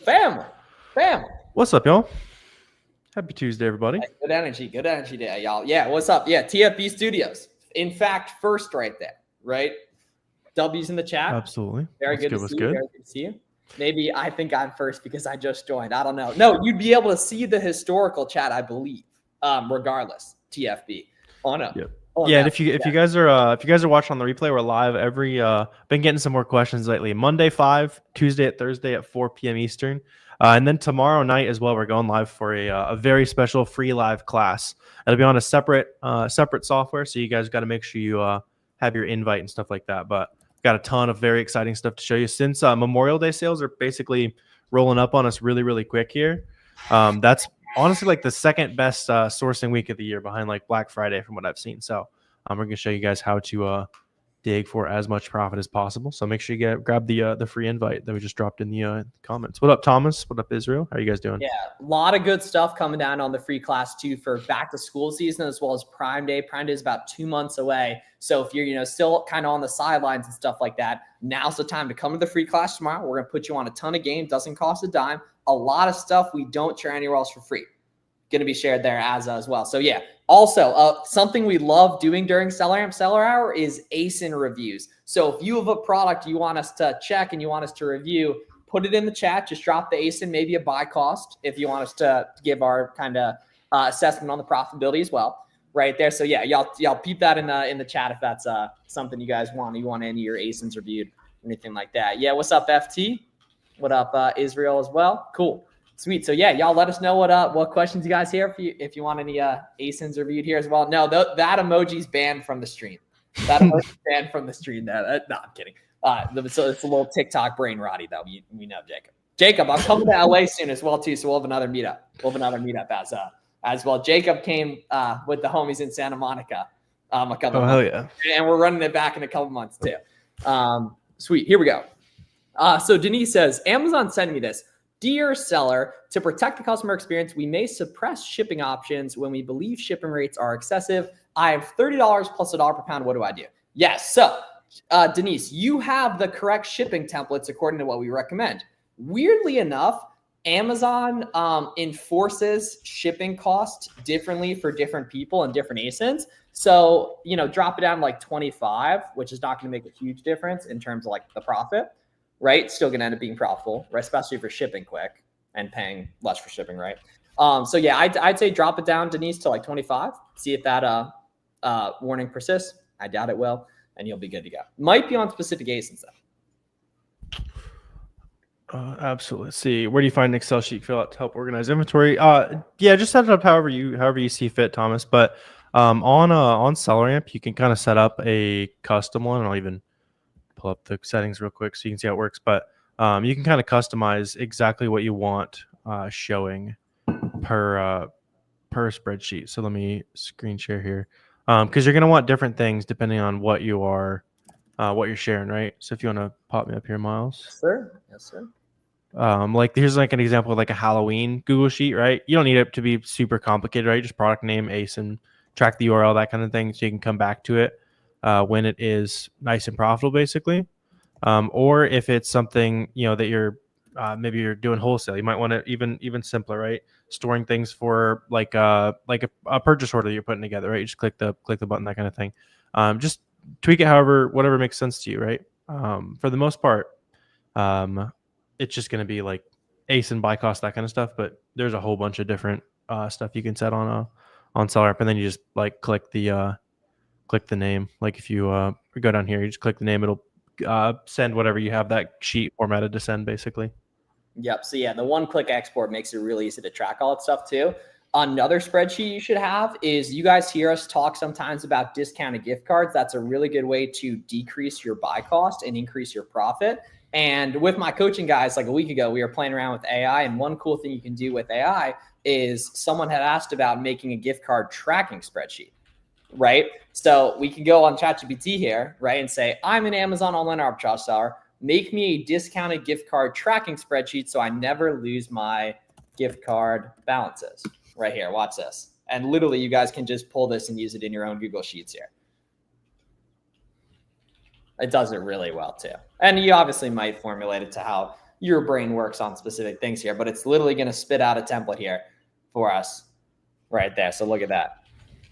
Family. What's up, y'all? Happy Tuesday, everybody. Hey, good energy day, y'all. Yeah, what's up? Yeah, TFB Studios. In fact, first right there, right? W's in the chat. Absolutely. Very What's good good? to What's see you. good? Very good to see you. Maybe I think I'm first because I just joined. I don't know. No, you'd be able to see the historical chat, I believe. Regardless, TFB on a Yep. on Yeah, and that. if you guys are watching on the replay, we're live every been getting some more questions lately. Monday 5, Tuesday at Thursday at 4 p.m. Eastern. And then tomorrow night as well, we're going live for a very special free live class. It'll be on a separate software, so you guys got to make sure you have your invite and stuff like that. But we've got a ton of very exciting stuff to show you since Memorial Day sales are basically rolling up on us really quick here. That's honestly like the second best sourcing week of the year behind like Black Friday from what I've seen. So we're going to show you guys how to dig for as much profit as possible. So make sure you grab the free invite that we just dropped in the comments. What up, Thomas? What up, Israel? How are you guys doing? Yeah, a lot of good stuff coming down on the free class too for back to school season as well as Prime Day. Prime Day is about 2 months away. So if you're, still kind of on the sidelines and stuff like that, now's the time to come to the free class tomorrow. We're going to put you on a ton of games. Doesn't cost a dime. A lot of stuff we don't share anywhere else for free. Going to be shared there as well. So yeah, also something we love doing during SellerAmp Seller Hour is ASIN reviews. So if you have a product you want us to check and you want us to review, put it in the chat. Just drop the ASIN, maybe a buy cost if you want us to give our kind of assessment on the profitability as well, right there. So yeah, y'all peep that in the chat if that's something you guys want. You want any of your ASINs reviewed, anything like that. Yeah, what's up, FT? What up, Israel as well? Cool. Sweet. So yeah, y'all let us know what questions you guys hear if you want any ASINs reviewed here as well. No, that emoji's banned from the stream. That emoji's banned from the stream. No, I'm kidding. So it's a little TikTok brain rotty though. We know Jacob. Jacob, I'm coming to LA soon as well too. So we'll have another meetup. As well. Jacob came with the homies in Santa Monica a couple months. Hell yeah. And we're running it back in a couple months too. Sweet. Here we go. So Denise says, Amazon sent me this. Dear seller, to protect the customer experience, we may suppress shipping options when we believe shipping rates are excessive. I have $30 plus $1 per pound. What do I do? Yes. So, Denise, you have the correct shipping templates according to what we recommend. Weirdly enough, Amazon enforces shipping costs differently for different people and different ASINs. So, drop it down to like 25, which is not going to make a huge difference in terms of like the profit. Right? Still going to end up being profitable, right? Especially for shipping quick and paying less for shipping, right? So yeah, I'd say drop it down, Denise, to like 25. See if that warning persists. I doubt it will, and you'll be good to go. Might be on specific ASINs though. Absolutely. Let's see, where do you find an Excel sheet fill out to help organize inventory? Yeah, just set it up however you see fit, Thomas. But on SellerAmp, you can kind of set up a custom one, and I'll even pull up the settings real quick so you can see how it works. But you can kind of customize exactly what you want showing per spreadsheet. So let me screen share here because you're going to want different things depending on what you're sharing, right? So if you want to pop me up here, Miles. Yes, sir. Like here's like an example of like a Halloween Google sheet, right? You don't need it to be super complicated, right? Just product name, ASIN, track the URL, that kind of thing, so you can come back to it when it is nice and profitable, basically. Or if it's something that you're maybe you're doing wholesale, you might want to even simpler, right? Storing things for like a purchase order that you're putting together, right? You just click the button, that kind of thing. Just tweak it whatever makes sense to you, right? For the most part, it's just going to be like ASIN, buy cost, that kind of stuff. But there's a whole bunch of different stuff you can set on SellerAmp, and then you just like click the name. Like if you go down here, you just click the name, it'll send whatever you have that sheet formatted to send, basically. Yep. So yeah, the one-click export makes it really easy to track all that stuff too. Another spreadsheet you should have is, you guys hear us talk sometimes about discounted gift cards. That's a really good way to decrease your buy cost and increase your profit. And with my coaching guys, like a week ago, we were playing around with AI. And one cool thing you can do with AI is, someone had asked about making a gift card tracking spreadsheet. Right? So we can go on ChatGPT here, right? And say, I'm an Amazon online arbitrage seller. Make me a discounted gift card tracking spreadsheet so I never lose my gift card balances. Right here, watch this. And literally you guys can just pull this and use it in your own Google Sheets here. It does it really well too. And you obviously might formulate it to how your brain works on specific things here, but it's literally going to spit out a template here for us right there. So look at that.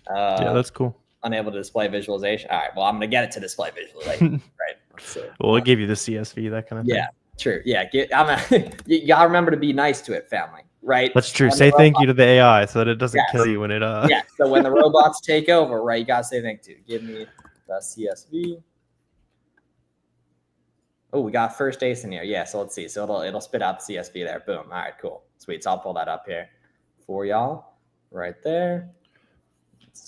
Yeah, that's cool. Unable to display visualization. All right, well, I'm going to get it to display visualization, right? Let's see. Well, it gave you the CSV, that kind of thing. Yeah, true. Yeah, you got to remember to be nice to it, family, right? That's true. Say thank you to the AI so that it doesn't kill you when it Yeah, so when the robots take over, right, you got to say thank you. Give me the CSV. Oh, we got first ace in here. Yeah, so let's see. So it'll spit out the CSV there. Boom. All right, cool. Sweet. So I'll pull that up here for y'all right there.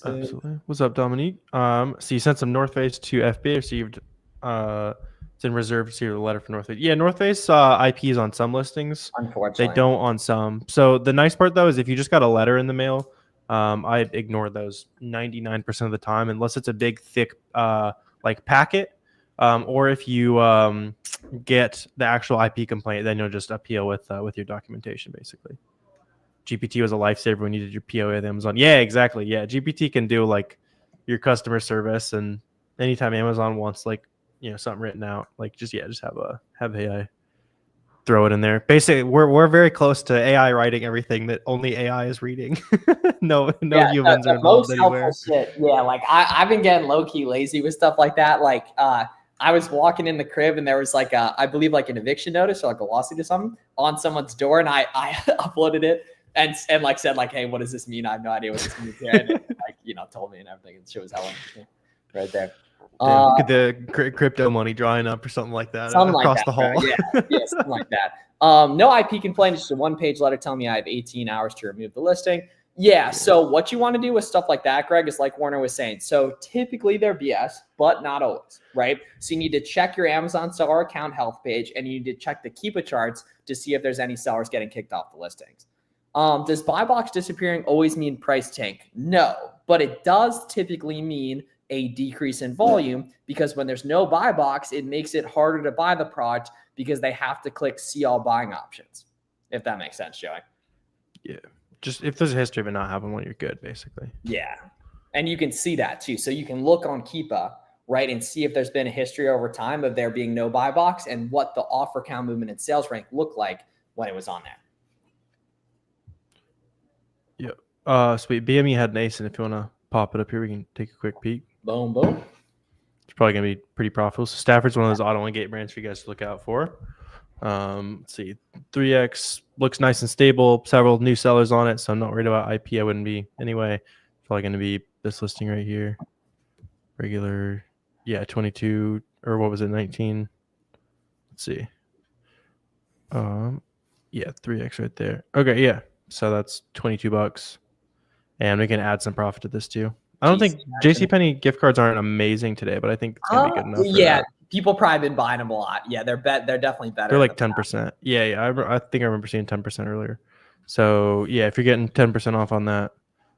Absolutely. What's up, Dominique? So you sent some North Face to FBA, received it's in reserve, received a letter from North Face. Yeah, North Face IPs on some listings. Unfortunately. They don't on some. So the nice part though is if you just got a letter in the mail, I'd ignore those 99% of the time unless it's a big thick like packet. Or if you get the actual IP complaint, then you'll just appeal with your documentation, basically. GPT was a lifesaver when you did your POA with Amazon. Yeah, exactly. Yeah, GPT can do like your customer service, and anytime Amazon wants like something written out, like just have AI throw it in there. Basically, we're very close to AI writing everything that only AI is reading. no humans are involved anywhere. Shit. Yeah, like I've been getting low key lazy with stuff like that. Like I was walking in the crib and there was like I believe like an eviction notice or like a lawsuit or something on someone's door, and I uploaded it and like said like, hey, what does this mean? I have no idea what this means here. And it, like told me and everything. It shows how interesting right there. Look at the crypto money drying up or something like that across the hall. Yeah, something like that. No IP complaint. It's just a one-page letter telling me I have 18 hours to remove the listing. Yeah. So what you want to do with stuff like that, Greg, is like Warner was saying. So typically they're BS, but not always, right? So you need to check your Amazon seller account health page, and you need to check the Keepa charts to see if there's any sellers getting kicked off the listings. Does buy box disappearing always mean price tank? No, but it does typically mean a decrease in volume, because when there's no buy box, it makes it harder to buy the product because they have to click see all buying options. If that makes sense, Joey. Yeah. Just if there's a history of it not having one, you're good, basically. Yeah. And you can see that too. So you can look on Keepa, right, and see if there's been a history over time of there being no buy box and what the offer count movement and sales rank looked like when it was on there. Yep. Sweet. BME had an ace, and if you want to pop it up here, we can take a quick peek. Boom, boom. It's probably going to be pretty profitable. So Stafford's one of those auto and gate brands for you guys to look out for. Let's see. 3X looks nice and stable. Several new sellers on it, so I'm not worried about IP. I wouldn't be anyway. It's probably going to be this listing right here. Regular, 22, or what was it, 19? Let's see. 3X right there. Okay, yeah. So that's $22. And we can add some profit to this too. I don't think JCPenney gift cards aren't amazing today, but I think it's gonna be good enough. Yeah, people probably been buying them a lot. Yeah, they're definitely better. They're like 10%. Yeah. I think I remember seeing 10% earlier. So yeah, if you're getting 10% off on that,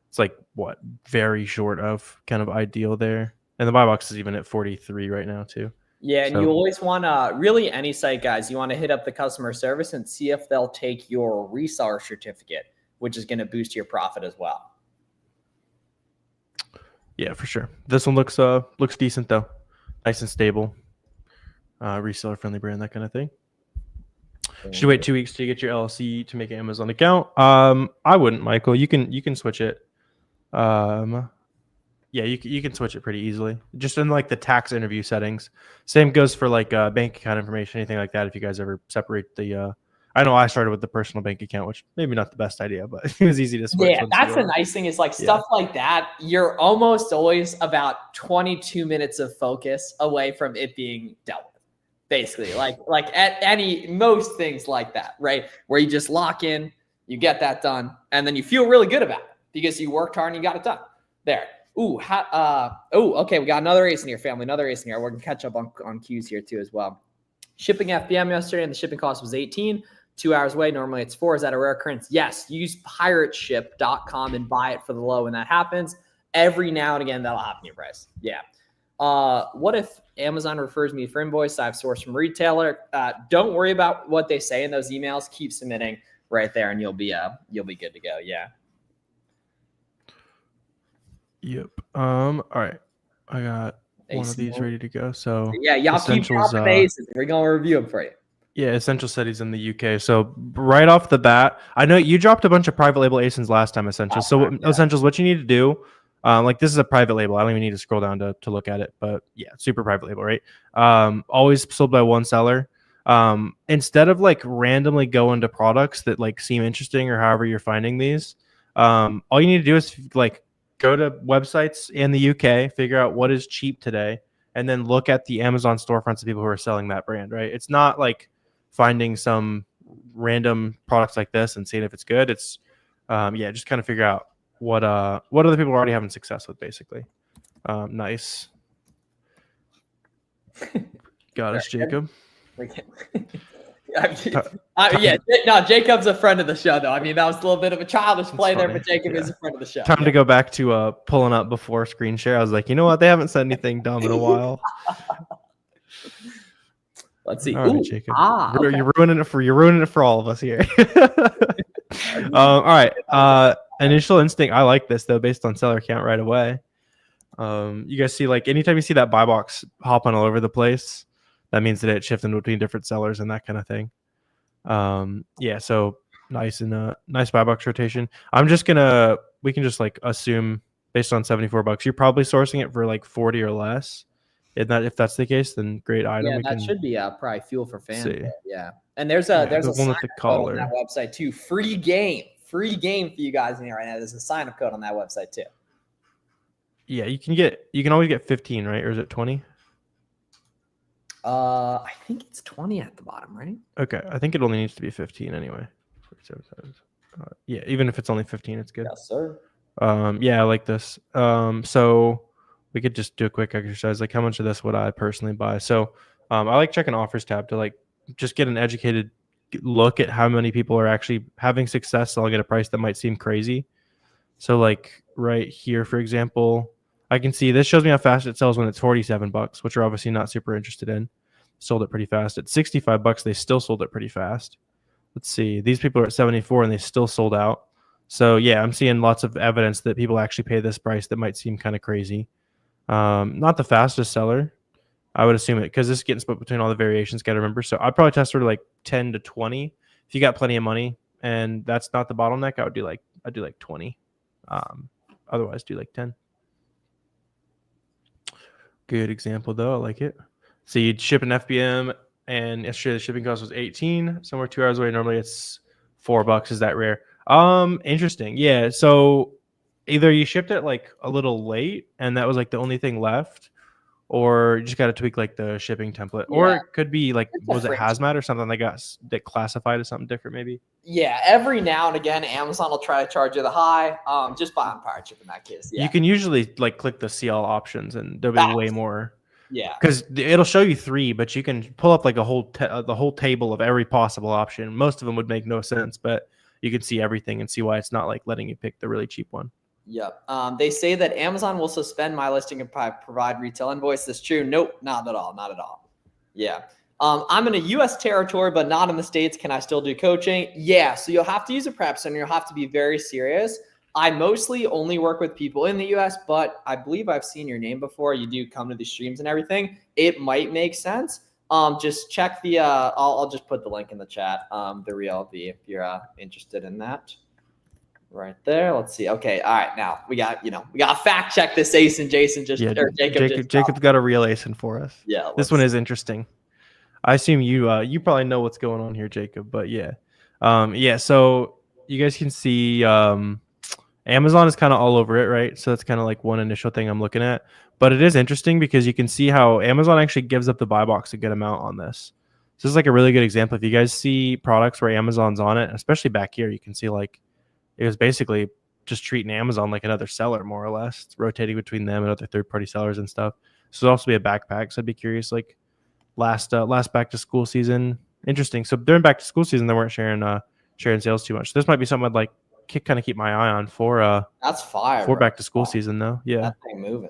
it's like what, very short of kind of ideal there. And the buy box is even at 43 right now too. Yeah, and you always want to, really any site, guys, you want to hit up the customer service and see if they'll take your reseller certificate, which is going to boost your profit as well. Yeah, for sure. This one looks decent though, nice and stable, reseller friendly brand, that kind of thing. Should you wait 2 weeks to get your LLC to make an Amazon account? I wouldn't, Michael. You can switch it. Yeah, you can switch it pretty easily, just in like the tax interview settings. Same goes for like bank account information, anything like that. If you guys ever separate the, I know I started with the personal bank account, which maybe not the best idea, but it was easy to switch. Yeah, that's the nice thing is like stuff like that. You're almost always about 22 minutes of focus away from it being dealt with. Basically, like at most things like that, right? Where you just lock in, you get that done, and then you feel really good about it because you worked hard and you got it done. There. Ooh, okay. We got another ace in here, family. Another ace in here. We're gonna catch up on Qs here too as well. Shipping FBM yesterday, and the shipping cost was 18. 2 hours away. Normally it's 4. Is that a rare occurrence? Yes. Use pirateship.com and buy it for the low when that happens. Every now and again, that'll happen to your price. Yeah. What if Amazon refers me for invoice? I've sourced from retailer. Don't worry about what they say in those emails. Keep submitting right there, and you'll be good to go. Yeah. Yep. All right. I got one of these ready to go. So yeah, y'all keep dropping the aces. We're gonna review them for you. Yeah, Essential Studies in the UK. So right off the bat, I know you dropped a bunch of private label ASINs last time, Essentials. Last So time, yeah. Essentials, what you need to do, like this is a private label. I don't even need to scroll down to look at it, but yeah, super private label, right? Always sold by one seller. Instead of like randomly go into products that like seem interesting or however you're finding these, all you need to do is like go to websites in the UK, figure out what is cheap today, and then look at the Amazon storefronts of people who are selling that brand, right? It's not like finding some random products like this and seeing if it's good. It's just kind of figure out what other people are already having success with, basically. Nice. Got us, Jacob. No, Jacob's a friend of the show, though. I mean, that was a little bit of a childish play there, but Jacob is a friend of the show. Time to go back to pulling up before screen share. I was like, you know what? They haven't said anything dumb in a while. Let's see. All right, Jacob. Okay. You're ruining it for all of us here. All right. Initial instinct. I like this though, based on seller count right away. You guys see, like, anytime you see that buy box hopping all over the place, that means that it's shifting between different sellers and that kind of thing. So nice and nice buy box rotation. We can just like assume based on $74, you're probably sourcing it for like 40 or less. If that's the case, then great item. Yeah, that should be probably fuel for fans. Yeah, and there's a one with the collar on that website too. Free game for you guys in here right now. There's a sign up code on that website too. Yeah, you can always get 15, right? Or is it 20? I think it's 20 at the bottom, right? Okay, I think it only needs to be 15 anyway. Yeah, even if it's only 15, it's good. Yes, sir. I like this. So we could just do a quick exercise. Like, how much of this would I personally buy? So I like checking offers tab to like just get an educated look at how many people are actually having success selling at a price that might seem crazy. So like right here, for example, I can see this shows me how fast it sells when it's $47, which we're obviously not super interested in. Sold it pretty fast. At $65, they still sold it pretty fast. Let's see. These people are at 74 and they still sold out. So yeah, I'm seeing lots of evidence that people actually pay this price that might seem kind of crazy. Not the fastest seller, I would assume it, because this is getting split between all the variations. Got to remember. So I'd probably test sort of like 10 to 20. If you got plenty of money and that's not the bottleneck, I'd do like 20. Otherwise, do like 10. Good example though. I like it. So you'd ship an FBM, and yesterday the shipping cost was 18. Somewhere 2 hours away. Normally it's $4. Is that rare? Interesting. Yeah. So either you shipped it like a little late and that was like the only thing left, or you just got to tweak like the shipping template, or it could be like, was it hazmat or something that classified as something different maybe? Yeah, every now and again, Amazon will try to charge you the high. Just buy on Pirate Ship in that case. Yeah. You can usually like click the CL options and there'll be way more. Yeah, because it'll show you 3, but you can pull up like the whole table of every possible option. Most of them would make no sense, but you can see everything and see why it's not like letting you pick the really cheap one. Yep. They say that Amazon will suspend my listing and provide retail invoice. That's true. Nope, not at all. Not at all. Yeah. I'm in a U.S. territory, but not in the States. Can I still do coaching? Yeah. So you'll have to use a prep center. You'll have to be very serious. I mostly only work with people in the U.S., but I believe I've seen your name before. You do come to the streams and everything. It might make sense. Just check the. I'll just put the link in the chat. The real V if you're interested in that. Right there. Let's see. Okay. All right. Now we got to fact check this ASIN and Jason Jacob's got a real ASIN for us. Yeah. This one is interesting. I assume you probably know what's going on here, Jacob, but yeah. So you guys can see Amazon is kind of all over it, right? So that's kind of like one initial thing I'm looking at. But it is interesting because you can see how Amazon actually gives up the buy box a good amount on this. So this is like a really good example. If you guys see products where Amazon's on it, especially back here, you can see like it was basically just treating Amazon like another seller, more or less. It's rotating between them and other third-party sellers and stuff. So it'll also be a backpack. So I'd be curious, like last back to school season. Interesting. So during back to school season, they weren't sharing sales too much. This might be something I'd like kind of keep my eye on for that's fire for back to school season though. Yeah, that thing moving.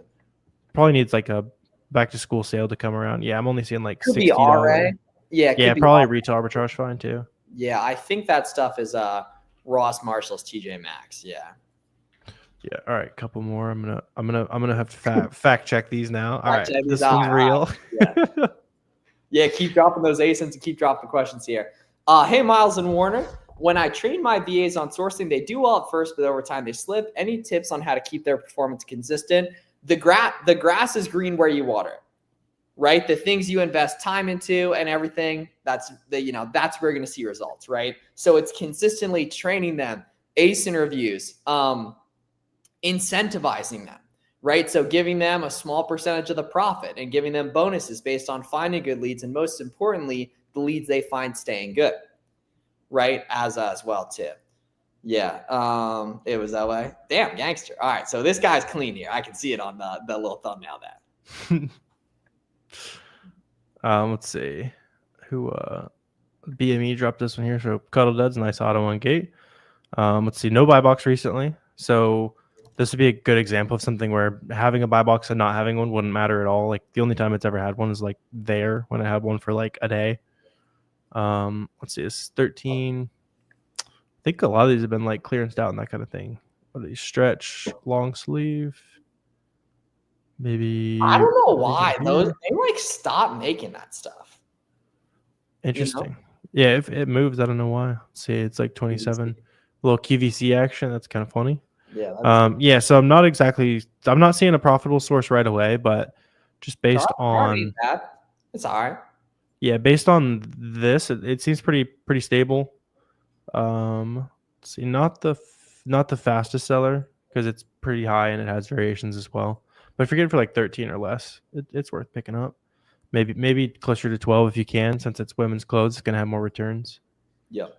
Probably needs like a back to school sale to come around. Yeah, I'm only seeing like could be RA. Yeah, probably retail arbitrage fine too. Yeah, I think that stuff is Ross Marshall's TJ Maxx. Yeah. Yeah. All right, couple more. I'm gonna have to fact check these now. All right, this one's real. Yeah. Yeah, keep dropping those ASINs and keep dropping the questions here. Hey, Miles and Warner. When I train my VAs on sourcing, they do well at first, but over time they slip. Any tips on how to keep their performance consistent? The grass is green where you water it, right? The things you invest time into and everything, that's where you're going to see results, right? So it's consistently training them, ASIN reviews, incentivizing them, right? So giving them a small percentage of the profit and giving them bonuses based on finding good leads. And most importantly, the leads they find staying good, right? As well too. Yeah. It was that way. Damn, gangster. All right. So this guy's clean here. I can see it on the little thumbnail there. Let's see who BME dropped this one here. So Cuddle Duds, nice auto on gate. Let's see, no buy box recently. So this would be a good example of something where having a buy box and not having one wouldn't matter at all. Like the only time it's ever had one is like there when I had one for like a day. Let's see, it's 13. I think a lot of these have been like clearanced out and that kind of thing. What are these? Stretch, long sleeve. Maybe I don't know why they like stop making that stuff. Interesting. Yeah, if it moves, I don't know why. Let's see, it's like 27. A little QVC action. That's kind of funny. Yeah. Yeah. So I'm not seeing a profitable source right away, but just based on that, it's all right. Yeah, based on this, it seems pretty stable. Let's see, not the fastest seller because it's pretty high and it has variations as well. But if you're getting for like 13 or less, it's worth picking up. Maybe closer to 12 if you can, since it's women's clothes, it's gonna have more returns. Yep.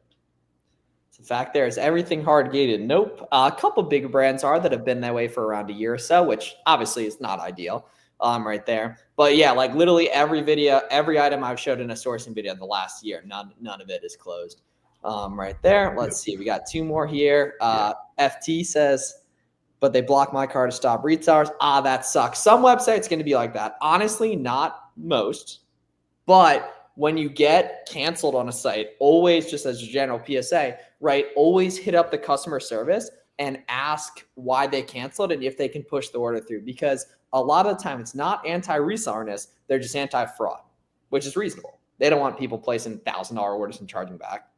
In fact, there is everything hard gated. Nope. A couple big brands are that have been that way for around a year or so, which obviously is not ideal. Right there. But yeah, like literally every item I've showed in a sourcing video the last year, none of it is closed. Right there. Let's see. We got two more here. FT says, but they block my car to stop retailers. That sucks. Some websites going to be like that. Honestly, not most. But when you get canceled on a site, always, just as a general PSA, right, always hit up the customer service and ask why they canceled and if they can push the order through. Because a lot of the time it's not anti-resellerness, they're just anti-fraud, which is reasonable. They don't want people placing $1,000 orders and charging back.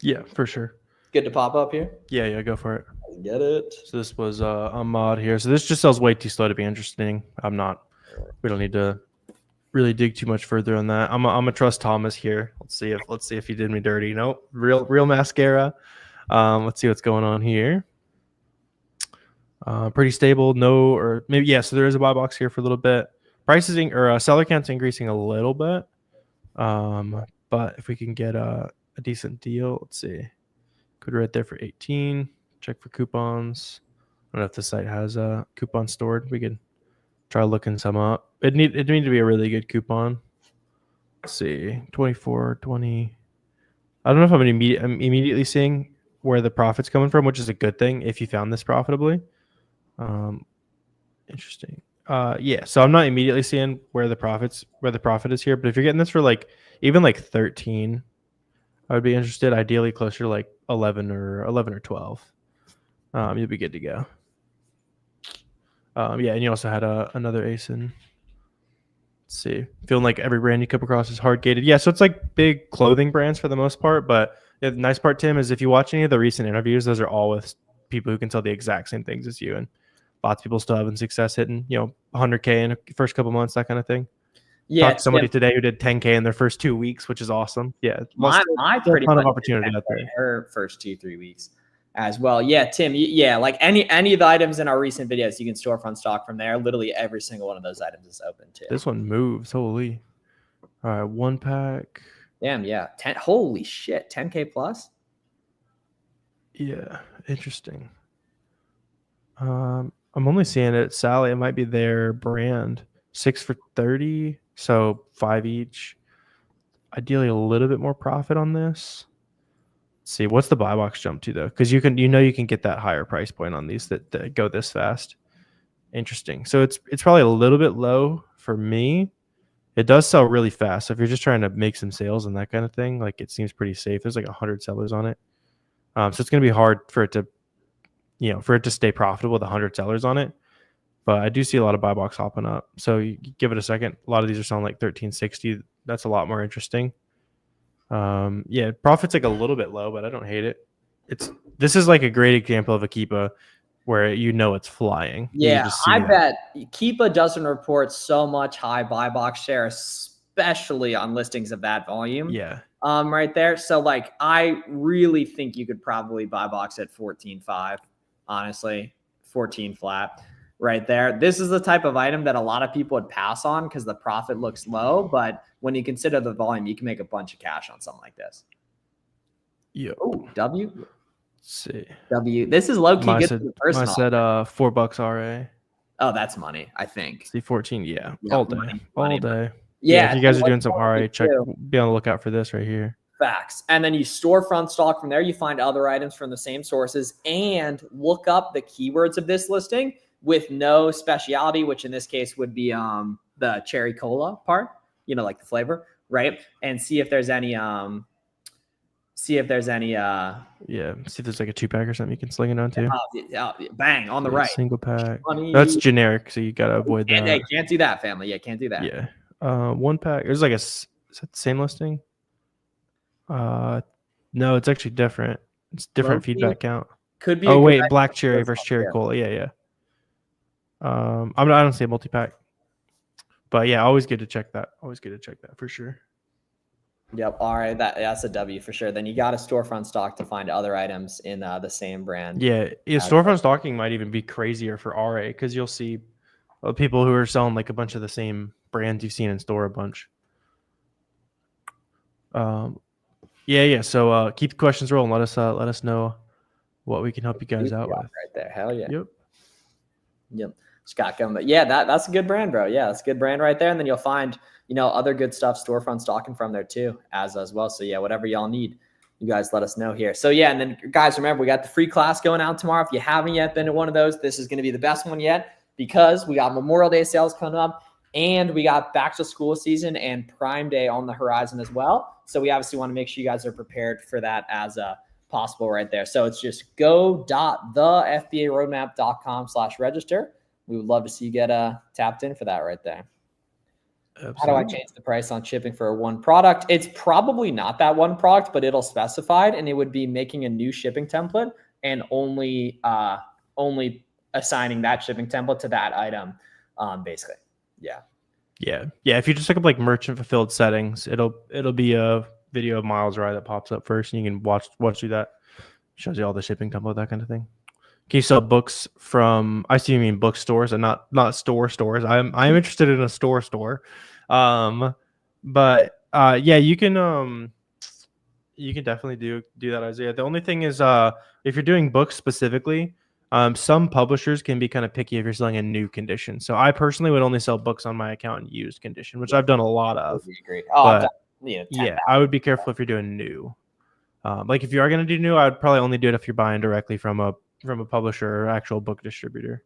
Yeah, for sure. Good to pop up here? Yeah, go for it. Get it. So this was a mod here. So this just sells way too slow to be interesting. We don't need to really dig too much further on that. I'm a trust Thomas here. Let's see if he did me dirty. Nope. Real mascara. Let's see what's going on here. Pretty stable. No, or maybe yeah. So there is a buy box here for a little bit. Prices or seller count's increasing a little bit. But if we can get a decent deal, let's see. Could right there for 18. Check for coupons. I don't know if the site has a coupon stored. We could try looking some up. It need to be a really good coupon. Let's see, 24, 20. I don't know if I'm immediately seeing where the profit's coming from, which is a good thing if you found this profitably. Interesting. Yeah, so I'm not immediately seeing where the profit is here, but if you're getting this for like even like 13, I would be interested. Ideally closer to like 11 or 12. You'll be good to go. Yeah, and you also had another ASIN. Let's see. Feeling like every brand you come across is hard gated. Yeah, so it's like big clothing brands for the most part. But the nice part, Tim, is if you watch any of the recent interviews, those are all with people who can sell the exact same things as you. And lots of people still having success hitting, 100K in the first couple months, that kind of thing. Yeah. Talked to somebody today who did 10K in their first 2 weeks, which is awesome. Yeah. My pretty ton much of opportunity out there. Her first 2-3 weeks as well. Yeah, Tim. Yeah, like any of the items in our recent videos, you can storefront stock from there. Literally every single one of those items is open too. This one moves. Holy. All right, 1 pack. Damn, yeah. Holy shit, 10K plus. Yeah, interesting. I'm only seeing it at Sally. It might be their brand. 6 for 30, so 5 each. Ideally, a little bit more profit on this. Let's see, what's the buy box jump to though? Because you can get that higher price point on these that go this fast. Interesting. So it's probably a little bit low for me. It does sell really fast. So if you're just trying to make some sales and that kind of thing, like it seems pretty safe. There's like 100 sellers on it. So it's going to be hard for it to stay profitable with 100 sellers on it. But I do see a lot of buy box hopping up. So you give it a second. A lot of these are selling like 1360. That's a lot more interesting. Yeah, profit's like a little bit low, but I don't hate it. This is like a great example of a Keepa where you know it's flying. You Yeah, can just see I that. bet Keepa doesn't report so much high buy box share, especially on listings of that volume. Yeah. Right there. So like, I really think you could probably buy box at 14.5, honestly, 14 flat right there. This is the type of item that a lot of people would pass on because the profit looks low. But when you consider the volume, you can make a bunch of cash on something like this. Yep. Oh, W. Let's see. W. This is low key good for the Mine personal. said $4 RA. Oh, that's money, I think. See 14. Yeah. Yeah, All day. money. All day. Yeah. If you guys are what doing some you wanna RA, do- be on the lookout for this right here. Facts. And then you storefront stock from there. You find other items from the same sources and look up the keywords of this listing with no speciality, which in this case would be the cherry cola part, you know, like the flavor, right? And see if there's any yeah, see if there's like a 2-pack or something you can sling it onto. Bang on the right. Single pack. That's generic, so you gotta avoid that. Hey, can't do that, family. Yeah, can't do that. Yeah. 1-pack. There's like is that the same listing? No, it's actually different. It's different feedback count. Could be. Oh wait, black cherry versus cherry cola. Yeah. I don't see a multi-pack, but yeah, always good to check that. For sure. Yep. All right. That's a W for sure. Then you got a storefront stock to find other items in the same brand. Yeah. Storefront stocking might even be crazier for RA because you'll see people who are selling like a bunch of the same brands you've seen in store a bunch. Yeah. So keep the questions rolling. Let us know what we can help you guys out with. Right there. Hell yeah. Yep. Scott Gum. But yeah, that's a good brand, bro. Yeah, that's a good brand right there. And then you'll find, other good stuff, storefront stocking from there too, as well. So yeah, whatever y'all need, you guys let us know here. So yeah, and then guys, remember, we got the free class going out tomorrow. If you haven't yet been to one of those, this is going to be the best one yet because we got Memorial Day sales coming up and we got back to school season and Prime Day on the horizon as well. So we obviously want to make sure you guys are prepared for that as possible right there. So it's just go.thefbaroadmap.com/register. We would love to see you get tapped in for that right there. Absolutely. How do I change the price on shipping for one product? It's probably not that one product, but it'll specify it, and it would be making a new shipping template and only assigning that shipping template to that item, basically. Yeah. If you just look up like merchant fulfilled settings, it'll be a video of Miles Rye that pops up first, and you can watch through that. Shows you all the shipping template, that kind of thing. Can you sell books from? I see you mean bookstores and not stores. I'm interested in a store. But yeah, you can definitely do that, Isaiah. The only thing is if you're doing books specifically, some publishers can be kind of picky if you're selling a new condition. So I personally would only sell books on my account in used condition, which I've done a lot of. Agree. But, yeah, I would be careful if you're doing new. Like if you are going to do new, I would probably only do it if you're buying directly from a publisher or actual book distributor.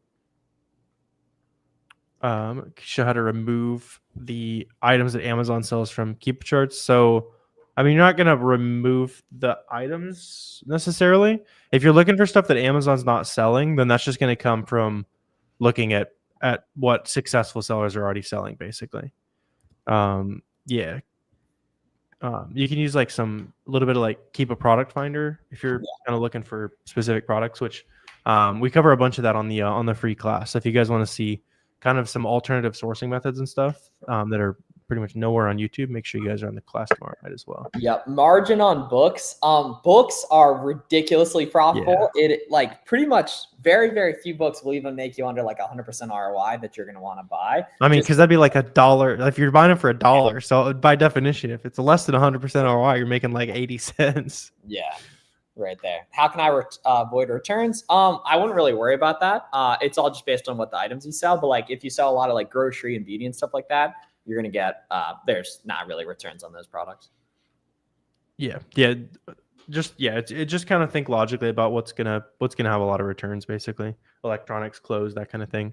Show how to remove the items that Amazon sells from Keep Charts. So, I mean, you're not going to remove the items necessarily. If you're looking for stuff that Amazon's not selling, then that's just going to come from looking at what successful sellers are already selling, basically. Yeah. You can use like a little bit of like Keep a Product Finder if you're kind of looking for specific products, which we cover a bunch of that on the free class. So if you guys want to see kind of some alternative sourcing methods and stuff that are pretty much nowhere on YouTube, make sure you guys are on the class tomorrow night as well. Yep. Margin on books. Books are ridiculously profitable. Yeah. It like pretty much very, very few books will even make you under like 100% ROI that you're going to want to buy. I mean, because that'd be like $1 if you're buying them for $1. So by definition, if it's less than 100% ROI, you're making like 80 cents. Yeah. Right there. How can I avoid returns? I wouldn't really worry about that. It's all just based on what the items you sell. But like if you sell a lot of like grocery and beauty and stuff like that, you're going to get, there's not really returns on those products. Yeah. Just kind of think logically about what's going to have a lot of returns, basically. Electronics, clothes, that kind of thing.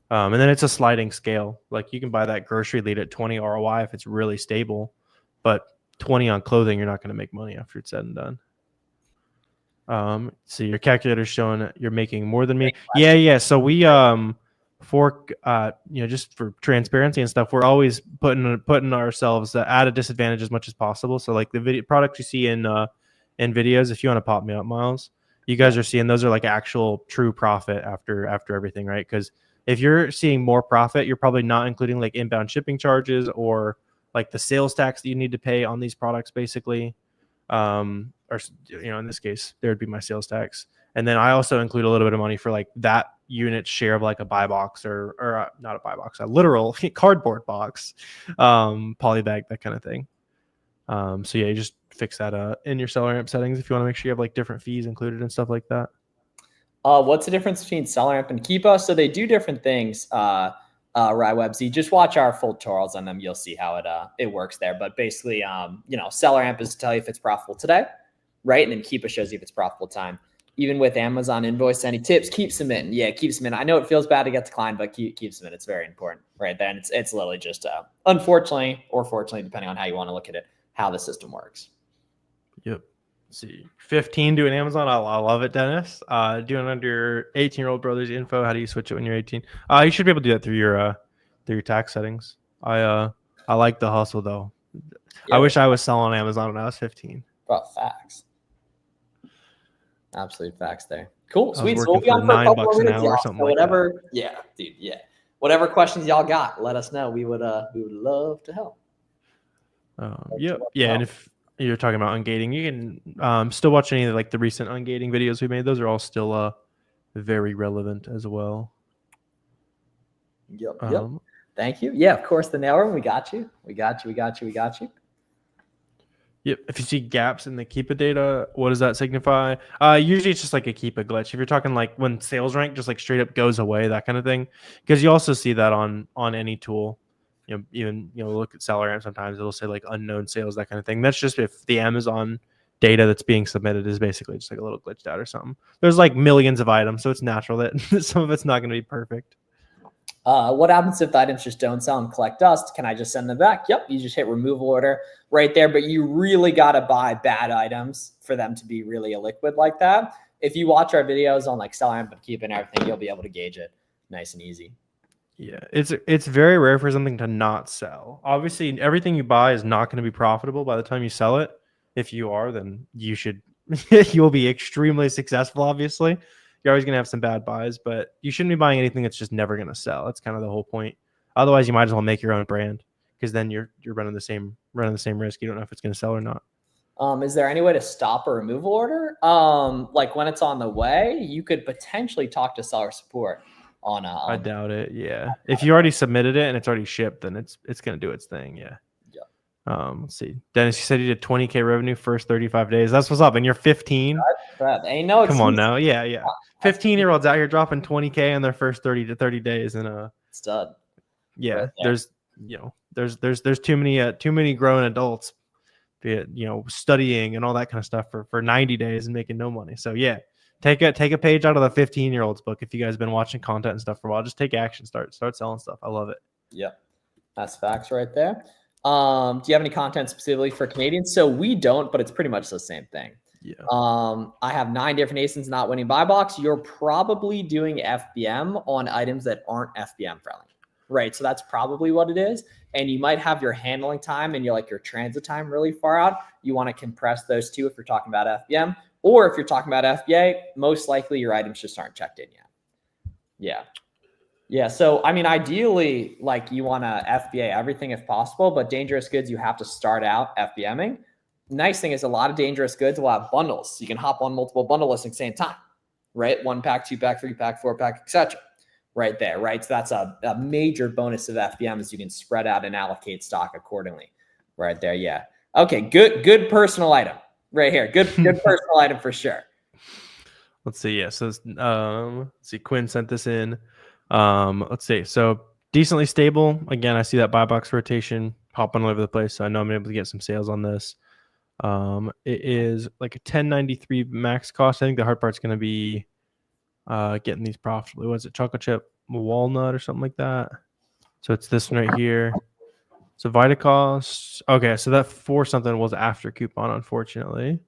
And then it's a sliding scale. Like you can buy that grocery lead at 20 ROI if it's really stable, but 20 on clothing, you're not going to make money after it's said and done. So your calculator's showing that you're making more than me. Yeah. So we for just for transparency and stuff, we're always putting ourselves at a disadvantage as much as possible. So like the video products you see in videos, if you want to pop me up, Miles, you guys are seeing those are like actual true profit after everything, right? Because if you're seeing more profit, you're probably not including like inbound shipping charges or like the sales tax that you need to pay on these products, basically. Or in this case, there would be my sales tax, and then I also include a little bit of money for like that unit share of like a buy box or not a buy box, a literal cardboard box, poly bag, that kind of thing. So yeah, you just fix that in your SellerAmp settings if you want to make sure you have like different fees included and stuff like that. What's the difference between SellerAmp and Keepa? So they do different things. RyWebZ, just watch our full tutorials on them. You'll see how it works there. But basically, SellerAmp is to tell you if it's profitable today, right? And then Keepa shows you if it's profitable time. Even with Amazon invoice, any tips, keep submitting. Yeah, keep submitting. I know it feels bad to get declined, but keep submitting. It's very important, right? Then it's literally just unfortunately or fortunately, depending on how you want to look at it, how the system works. Yep. Let's see, 15 doing Amazon. I love it, Dennis. Doing under your 18-year-old brother's info. How do you switch it when you're 18? You should be able to do that through your tax settings. I like the hustle though. Yeah. I wish I was selling on Amazon when I was 15. Bro, facts. Absolute facts there. Cool. Sweet. So we'll be on for $9 an hour or something so whatever, like that. Yeah, dude. Yeah. Whatever questions y'all got, let us know. We would love to help. Yep. Yeah. And if you're talking about ungating, you can still watch any of like the recent ungating videos we made. Those are all still very relevant as well. Yep. Thank you. Yeah, of course, the nail room. We got you. Yep. If you see gaps in the Keepa data, what does that signify? Usually it's just like a Keepa glitch. If you're talking like when sales rank just like straight up goes away, that kind of thing, because you also see that on any tool. Even look at SellerAmp, sometimes it'll say like unknown sales, that kind of thing. That's just if the Amazon data that's being submitted is basically just like a little glitched out or something. There's like millions of items, so it's natural that some of it's not going to be perfect. What happens if the items just don't sell and collect dust? Can I just send them back? Yep, you just hit removal order right there, but you really got to buy bad items for them to be really illiquid like that. If you watch our videos on like SellerAmp and Keepa and everything, you'll be able to gauge it nice and easy. Yeah, it's very rare for something to not sell. Obviously, everything you buy is not going to be profitable by the time you sell it. If you are, then you'll be extremely successful, obviously. You're always going to have some bad buys, but you shouldn't be buying anything that's just never going to sell. That's kind of the whole point. Otherwise, you might as well make your own brand, because then you're running the same risk. You don't know if it's going to sell or not. Is there any way to stop a removal order? Like when it's on the way, you could potentially talk to seller support on I doubt it. Yeah. If you already submitted it and it's already shipped, then it's going to do its thing. Yeah. Let's see. Dennis, you said you did 20K revenue first 35 days. That's what's up. And you're 15. Ain't no excuse. Come on now. Yeah. 15-year-olds out here dropping 20K in their first 30 to 30 days. And stud. Yeah. Right, there's too many grown adults, studying and all that kind of stuff for 90 days and making no money. So yeah. Take a page out of the 15-year-olds book. If you guys have been watching content and stuff for a while, just take action. Start selling stuff. I love it. Yep. That's facts right there. Do you have any content specifically for Canadians? So we don't, but it's pretty much the same thing. Yeah. I have 9 different ASINs not winning buy box. You're probably doing FBM on items that aren't FBM friendly, right? So that's probably what it is. And you might have your handling time and your transit time really far out. You want to compress those two if you're talking about FBM. Or if you're talking about FBA, most likely your items just aren't checked in yet. Yeah. So, I mean, ideally, you want to FBA everything if possible, but dangerous goods, you have to start out FBMing. Nice thing is a lot of dangerous goods will have bundles. So you can hop on multiple bundle listings at the same time, right? 1 pack, 2 pack, 3 pack, 4 pack, etc. Right there, right? So that's a major bonus of FBM is you can spread out and allocate stock accordingly. Right there, yeah. Okay, good personal item. Right here. Good personal item for sure. Let's see. Yeah. So let's see. Quinn sent this in. Let's see. So decently stable. Again, I see that buy box rotation hopping all over the place. So I know I'm able to get some sales on this. It is like a 1093 max cost. I think the hard part's going to be getting these profitably. What is it? Chocolate chip walnut or something like that. So it's this one right here. So Vitacost. Okay, so that 4 something was after coupon, unfortunately.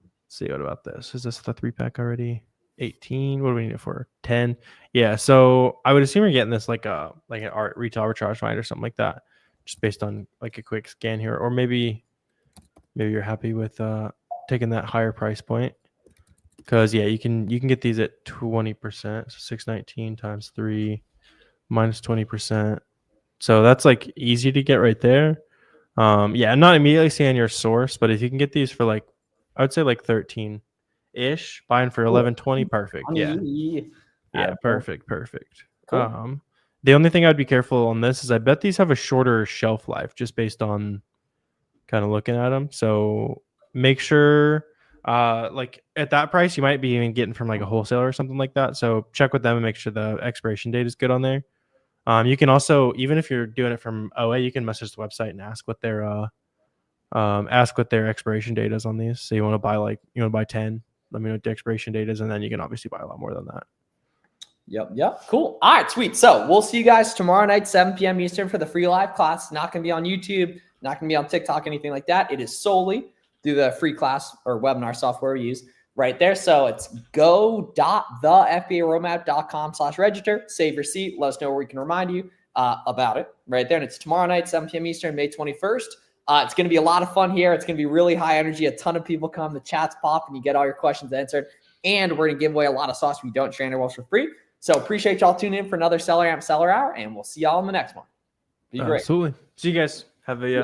Let's see, what about this? Is this the 3 pack already? 18. What do we need it for? 10. Yeah. So I would assume you're getting this like an art retail arbitrage find or something like that, just based on like a quick scan here, or maybe you're happy with taking that higher price point. Because yeah, you can get these at 20%. So 619 times 3 minus 20%. So that's like easy to get right there. Yeah, I'm not immediately seeing your source, but if you can get these for like, I would say like 13-ish, buying for 11.20, perfect. Yeah. Yeah, perfect. Cool. The only thing I'd be careful on this is I bet these have a shorter shelf life just based on kind of looking at them. So make sure like at that price you might be even getting from like a wholesaler or something like that. So check with them and make sure the expiration date is good on there. You can also, even if you're doing it from OA, you can message the website and ask what their expiration date is on these. So you want to buy 10, let me know what the expiration date is, and then you can obviously buy a lot more than that. Yep. Cool. All right, sweet. So we'll see you guys tomorrow night, 7 p.m. Eastern for the free live class. Not going to be on YouTube, not going to be on TikTok, anything like that. It is solely through the free class or webinar software we use right there. So it's go.thefbaroadmap.com/register. Save your seat. Let us know where we can remind you about it right there. And it's tomorrow night, 7 p.m. Eastern, May 21st. It's going to be a lot of fun here. It's going to be really high energy. A ton of people come. The chats pop and you get all your questions answered. And we're going to give away a lot of sauce if you don't share your for free. So appreciate y'all tuning in for another SellerAmp Seller Hour, and we'll see y'all in the next one. Be great. Absolutely. See you guys. Have a good